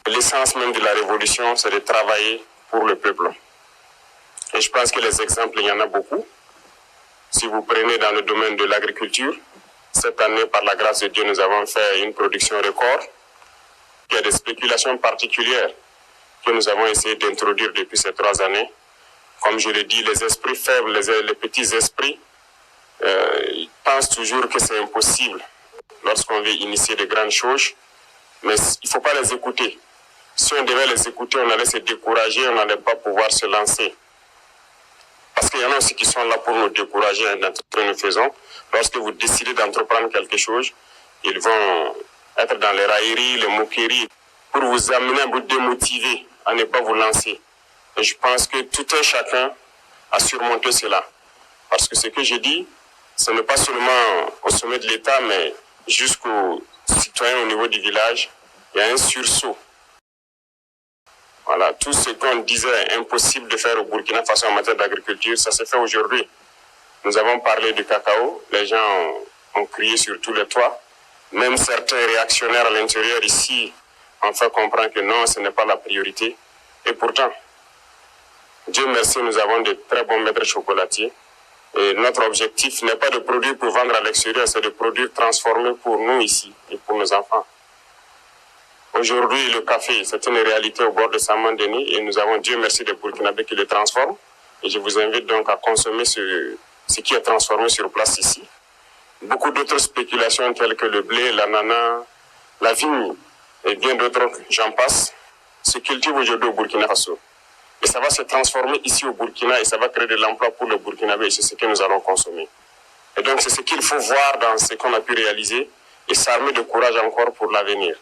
L'essence même de la révolution, c'est de travailler pour le peuple. Et je pense que les exemples, il y en a beaucoup. Si vous prenez dans le domaine de l'agriculture, cette année, par la grâce de Dieu, nous avons fait une production record. Il y a des spéculations particulières que nous avons essayé d'introduire depuis ces 3 années. Comme je l'ai dit, les esprits faibles, les petits esprits, ils pensent toujours que c'est impossible lorsqu'on veut initier de grandes choses. Mais il ne faut pas les écouter. Si on devait les écouter, on allait se décourager, on n'allait pas pouvoir se lancer. Parce qu'il y en a aussi qui sont là pour nous décourager dans tout ce que nous faisons. Lorsque vous décidez d'entreprendre quelque chose, ils vont être dans les railleries, les moqueries, pour vous amener à vous démotiver, à ne pas vous lancer. Et je pense que tout un chacun a surmonté cela. Parce que ce que je dis, ce n'est pas seulement au sommet de l'État, mais jusqu'aux citoyens au niveau du village, il y a un sursaut. Voilà, tout ce qu'on disait impossible de faire au Burkina Faso en matière d'agriculture, ça s'est fait aujourd'hui. Nous avons parlé du cacao, les gens ont crié sur tous les toits. Même certains réactionnaires à l'intérieur ici ont fait comprendre que non, ce n'est pas la priorité. Et pourtant, Dieu merci, nous avons de très bons maîtres chocolatiers. Et notre objectif n'est pas de produire pour vendre à l'extérieur, c'est de produire transformé pour nous ici et pour nos enfants. Aujourd'hui, le café, c'est une réalité au bord de Saman-Denis et nous avons, Dieu merci, des Burkinabés qui le transforment. Et je vous invite donc à consommer ce qui est transformé sur place ici. Beaucoup d'autres spéculations telles que le blé, l'ananas, la vigne et bien d'autres, j'en passe, se cultivent aujourd'hui au Burkina Faso. Et ça va se transformer ici au Burkina et ça va créer de l'emploi pour le Burkinabé et c'est ce que nous allons consommer. Et donc c'est ce qu'il faut voir dans ce qu'on a pu réaliser et s'armer de courage encore pour l'avenir.